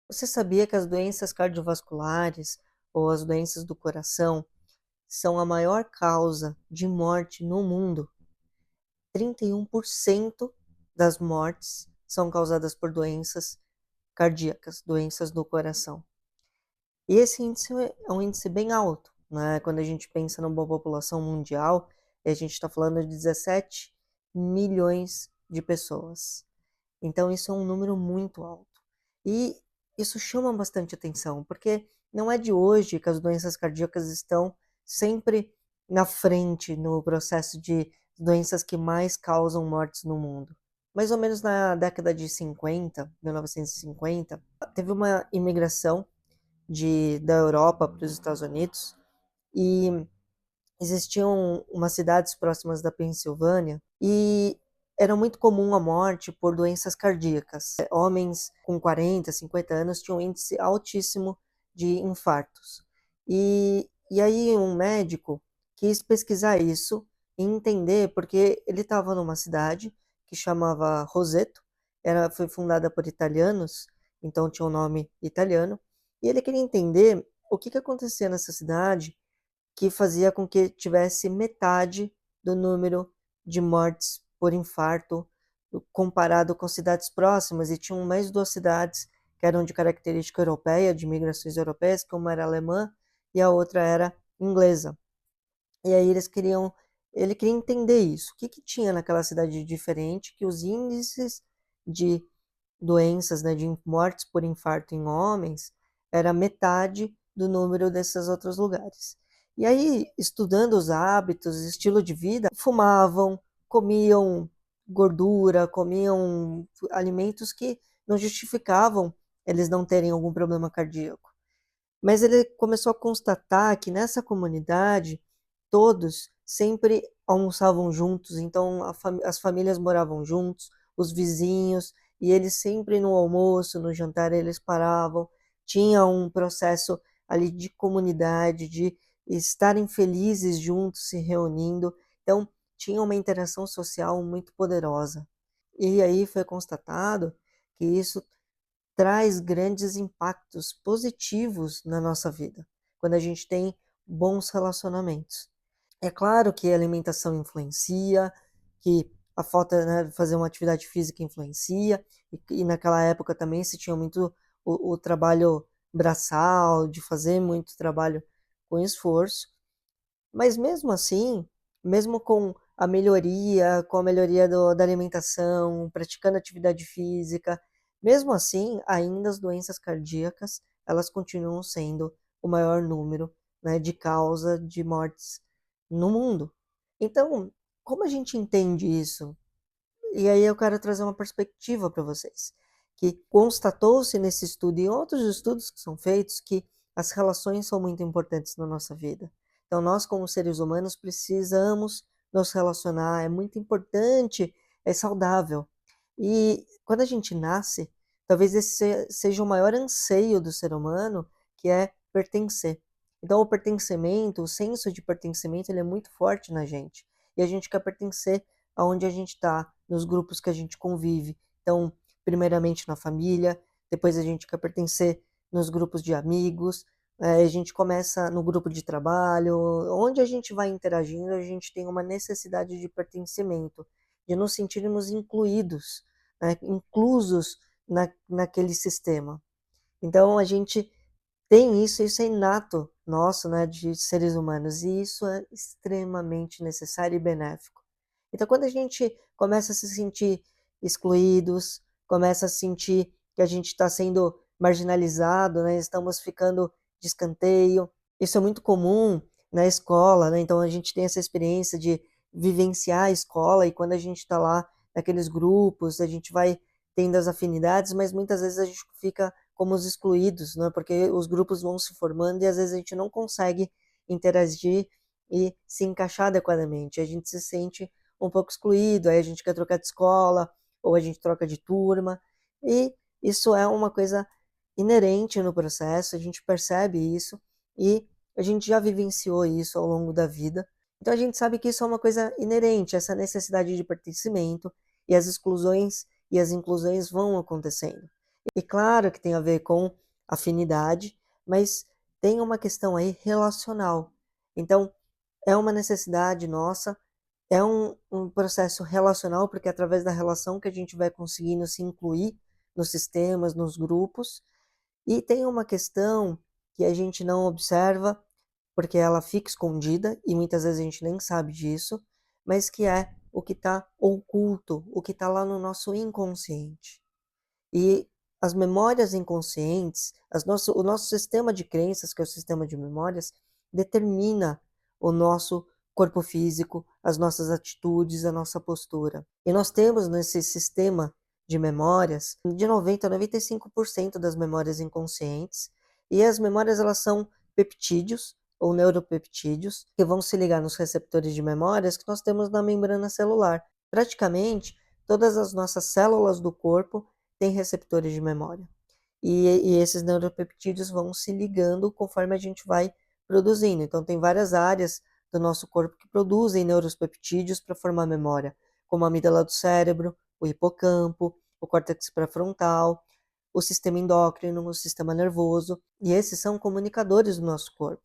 Você sabia que as doenças cardiovasculares ou as doenças do coração são a maior causa de morte no mundo? 31% das mortes são causadas por doenças cardíacas, doenças do coração. E esse índice é um índice bem alto, né? Quando a gente pensa numa população mundial, a gente está falando de 17 milhões de pessoas. Então, isso é um número muito alto. E isso chama bastante atenção, porque não é de hoje que as doenças cardíacas estão sempre na frente no processo de doenças que mais causam mortes no mundo. Mais ou menos na década de 50, 1950, teve uma imigração da Europa para os Estados Unidos e existiam umas cidades próximas da Pensilvânia e era muito comum a morte por doenças cardíacas. Homens com 40, 50 anos tinham um índice altíssimo de infartos. E aí um médico quis pesquisar isso e entender, porque ele estava numa cidade que chamava Roseto, foi fundada por italianos, então tinha um nome italiano, e ele queria entender o que acontecia nessa cidade que fazia com que tivesse metade do número de mortes por infarto comparado com cidades próximas, e tinham mais duas cidades que eram de característica europeia, de migrações europeias, que uma era alemã e a outra era inglesa. E aí ele queria entender isso. O que tinha naquela cidade de diferente que os índices de doenças, né, de mortes por infarto em homens, era metade do número desses outros lugares. E aí, estudando os hábitos, estilo de vida, fumavam, comiam gordura, comiam alimentos que não justificavam eles não terem algum problema cardíaco. Mas ele começou a constatar que nessa comunidade todos sempre almoçavam juntos, então as famílias moravam juntos, os vizinhos, e eles sempre no almoço, no jantar, eles paravam. Tinha um processo ali de comunidade, de estarem felizes juntos, se reunindo. Então, tinha uma interação social muito poderosa. E aí foi constatado que isso traz grandes impactos positivos na nossa vida, quando a gente tem bons relacionamentos. É claro que a alimentação influencia, que a falta, né, de fazer uma atividade física influencia, e naquela época também se tinha muito o trabalho braçal, de fazer muito trabalho com esforço, mas mesmo assim, mesmo com a melhoria da alimentação, praticando atividade física, mesmo assim, ainda as doenças cardíacas, elas continuam sendo o maior número, né, de causa de mortes no mundo. Então, como a gente entende isso? E aí eu quero trazer uma perspectiva para vocês, que constatou-se nesse estudo e em outros estudos que são feitos que as relações são muito importantes na nossa vida. Então nós como seres humanos precisamos nos relacionar, é muito importante, é saudável. E quando a gente nasce, talvez esse seja o maior anseio do ser humano, que é pertencer. Então o pertencimento, o senso de pertencimento, ele é muito forte na gente. E a gente quer pertencer aonde a gente está, nos grupos que a gente convive. Então, primeiramente na família, depois a gente quer pertencer nos grupos de amigos, a gente começa no grupo de trabalho, onde a gente vai interagindo, a gente tem uma necessidade de pertencimento, de nos sentirmos incluídos, né, inclusos naquele sistema. Então, a gente tem isso é inato nosso, né, de seres humanos, e isso é extremamente necessário e benéfico. Então, quando a gente começa a se sentir excluídos, começa a sentir que a gente está sendo marginalizado, né, estamos ficando de escanteio, isso é muito comum na escola, né, então a gente tem essa experiência de vivenciar a escola, e quando a gente está lá naqueles grupos, a gente vai tendo as afinidades, mas muitas vezes a gente fica como os excluídos, né, porque os grupos vão se formando e às vezes a gente não consegue interagir e se encaixar adequadamente, a gente se sente um pouco excluído, aí a gente quer trocar de escola, ou a gente troca de turma, e isso é uma coisa inerente no processo, a gente percebe isso, e a gente já vivenciou isso ao longo da vida, então a gente sabe que isso é uma coisa inerente, essa necessidade de pertencimento, e as exclusões e as inclusões vão acontecendo. E claro que tem a ver com afinidade, mas tem uma questão aí relacional. Então, é uma necessidade nossa, é um processo relacional, porque é através da relação que a gente vai conseguindo se incluir nos sistemas, nos grupos. E tem uma questão que a gente não observa, porque ela fica escondida e muitas vezes a gente nem sabe disso, mas que é o que está oculto, o que está lá no nosso inconsciente. E as memórias inconscientes, o nosso sistema de crenças, que é o sistema de memórias, determina o nosso corpo físico, as nossas atitudes, a nossa postura. E nós temos nesse sistema de memórias, de 90 a 95% das memórias inconscientes, e as memórias elas são peptídeos ou neuropeptídeos, que vão se ligar nos receptores de memórias que nós temos na membrana celular. Praticamente todas as nossas células do corpo têm receptores de memória. E esses neuropeptídeos vão se ligando conforme a gente vai produzindo. Então, tem várias áreas do nosso corpo que produzem neuropeptídeos para formar memória, como a amígdala do cérebro, o hipocampo, o córtex pré-frontal, o sistema endócrino, o sistema nervoso, e esses são comunicadores do nosso corpo.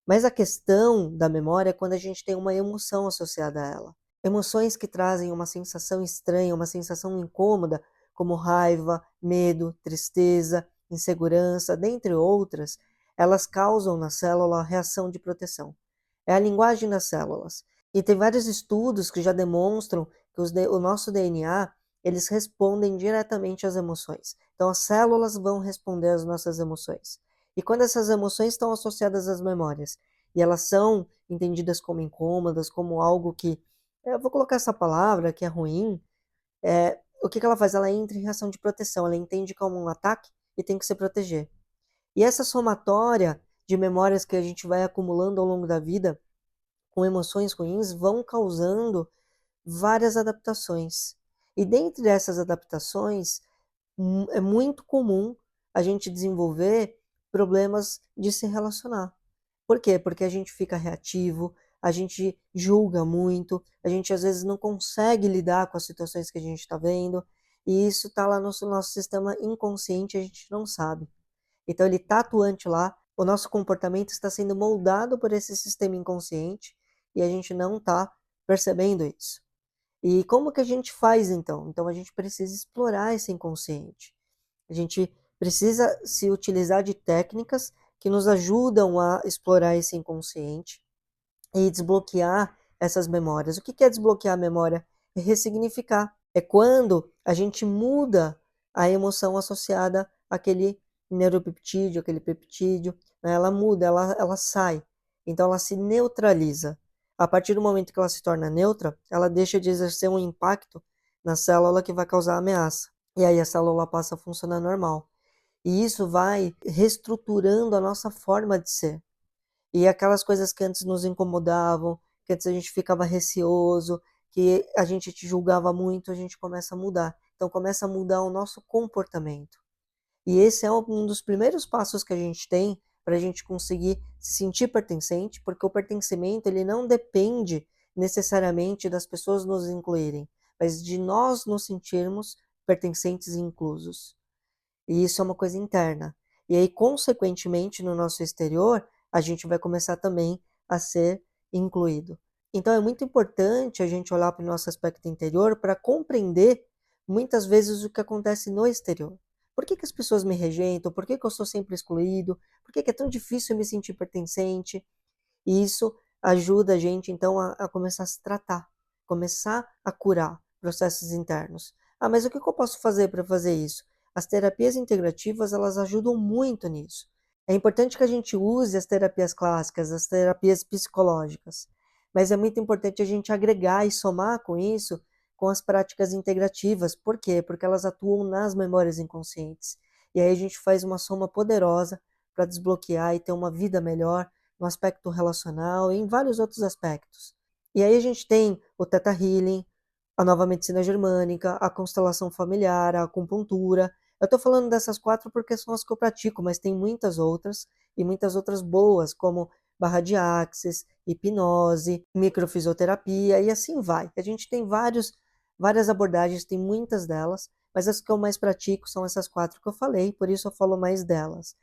Mas a questão da memória é quando a gente tem uma emoção associada a ela. Emoções que trazem uma sensação estranha, uma sensação incômoda, como raiva, medo, tristeza, insegurança, dentre outras, elas causam na célula a reação de proteção. É a linguagem das células. E tem vários estudos que já demonstram que o nosso DNA, eles respondem diretamente às emoções. Então as células vão responder às nossas emoções. E quando essas emoções estão associadas às memórias, e elas são entendidas como incômodas, como algo que, eu vou colocar essa palavra, que é ruim, o que ela faz? Ela entra em reação de proteção, ela entende como um ataque e tem que se proteger. E essa somatória de memórias que a gente vai acumulando ao longo da vida, com emoções ruins, vão causando várias adaptações. E dentre essas adaptações, é muito comum a gente desenvolver problemas de se relacionar. Por quê? Porque a gente fica reativo, a gente julga muito, a gente às vezes não consegue lidar com as situações que a gente está vendo, e isso está lá no nosso sistema inconsciente, a gente não sabe. Então ele está atuante lá, o nosso comportamento está sendo moldado por esse sistema inconsciente, e a gente não está percebendo isso. E como que a gente faz então? Então a gente precisa explorar esse inconsciente. A gente precisa se utilizar de técnicas que nos ajudam a explorar esse inconsciente e desbloquear essas memórias. O que é desbloquear a memória? É ressignificar. É quando a gente muda a emoção associada àquele neuropeptídeo, aquele peptídeo, né? Ela muda, ela sai. Então ela se neutraliza. A partir do momento que ela se torna neutra, ela deixa de exercer um impacto na célula que vai causar ameaça. E aí a célula passa a funcionar normal. E isso vai reestruturando a nossa forma de ser. E aquelas coisas que antes nos incomodavam, que antes a gente ficava receoso, que a gente te julgava muito, a gente começa a mudar. Então começa a mudar o nosso comportamento. E esse é um dos primeiros passos que a gente tem para a gente conseguir se sentir pertencente, porque o pertencimento ele não depende necessariamente das pessoas nos incluírem, mas de nós nos sentirmos pertencentes e inclusos. E isso é uma coisa interna. E aí, consequentemente, no nosso exterior, a gente vai começar também a ser incluído. Então, é muito importante a gente olhar para o nosso aspecto interior para compreender muitas vezes o que acontece no exterior. Por que as pessoas me rejeitam? Por que eu sou sempre excluído? Por que é tão difícil eu me sentir pertencente? E isso ajuda a gente, então, a começar a se tratar, começar a curar processos internos. Ah, mas o que eu posso fazer para fazer isso? As terapias integrativas, elas ajudam muito nisso. É importante que a gente use as terapias clássicas, as terapias psicológicas, mas é muito importante a gente agregar e somar com isso com as práticas integrativas. Por quê? Porque elas atuam nas memórias inconscientes. E aí a gente faz uma soma poderosa para desbloquear e ter uma vida melhor, no aspecto relacional e em vários outros aspectos. E aí a gente tem o Theta Healing, a nova medicina germânica, a constelação familiar, a acupuntura. Eu estou falando dessas 4 porque são as que eu pratico, mas tem muitas outras, e muitas outras boas, como barra de axis, hipnose, microfisioterapia, e assim vai. A gente tem várias abordagens, tem muitas delas, mas as que eu mais pratico são essas 4 que eu falei, por isso eu falo mais delas.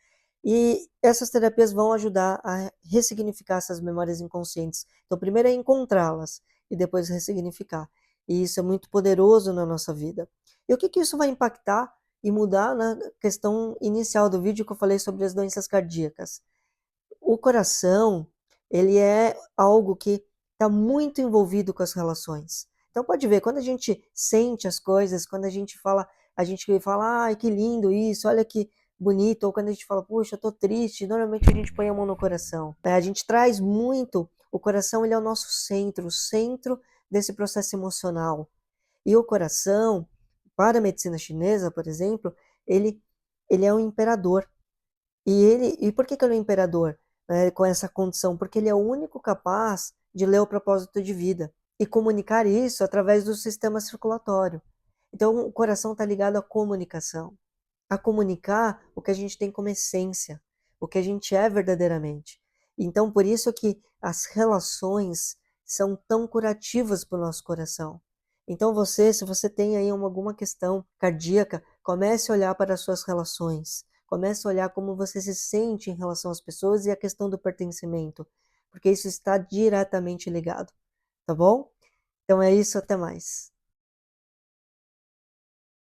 E essas terapias vão ajudar a ressignificar essas memórias inconscientes. Então, primeiro é encontrá-las e depois ressignificar. E isso é muito poderoso na nossa vida. E o que isso vai impactar e mudar na questão inicial do vídeo que eu falei sobre as doenças cardíacas? O coração, ele é algo que está muito envolvido com as relações. Então pode ver, quando a gente sente as coisas, quando a gente fala, ai, que lindo isso, olha que bonito, ou quando a gente fala, puxa, eu tô triste, normalmente a gente põe a mão no coração, né? A gente traz muito, o coração ele é o nosso centro, o centro desse processo emocional. E o coração, para a medicina chinesa, por exemplo, ele, ele é um imperador. E por que ele é o imperador, né, com essa condição? Porque ele é o único capaz de ler o propósito de vida e comunicar isso através do sistema circulatório. Então, o coração está ligado à comunicação, a comunicar o que a gente tem como essência, o que a gente é verdadeiramente. Então, por isso que as relações são tão curativas para o nosso coração. Então, se você tem aí alguma questão cardíaca, comece a olhar para as suas relações. Comece a olhar como você se sente em relação às pessoas e a questão do pertencimento, porque isso está diretamente ligado, tá bom? Então é isso, até mais.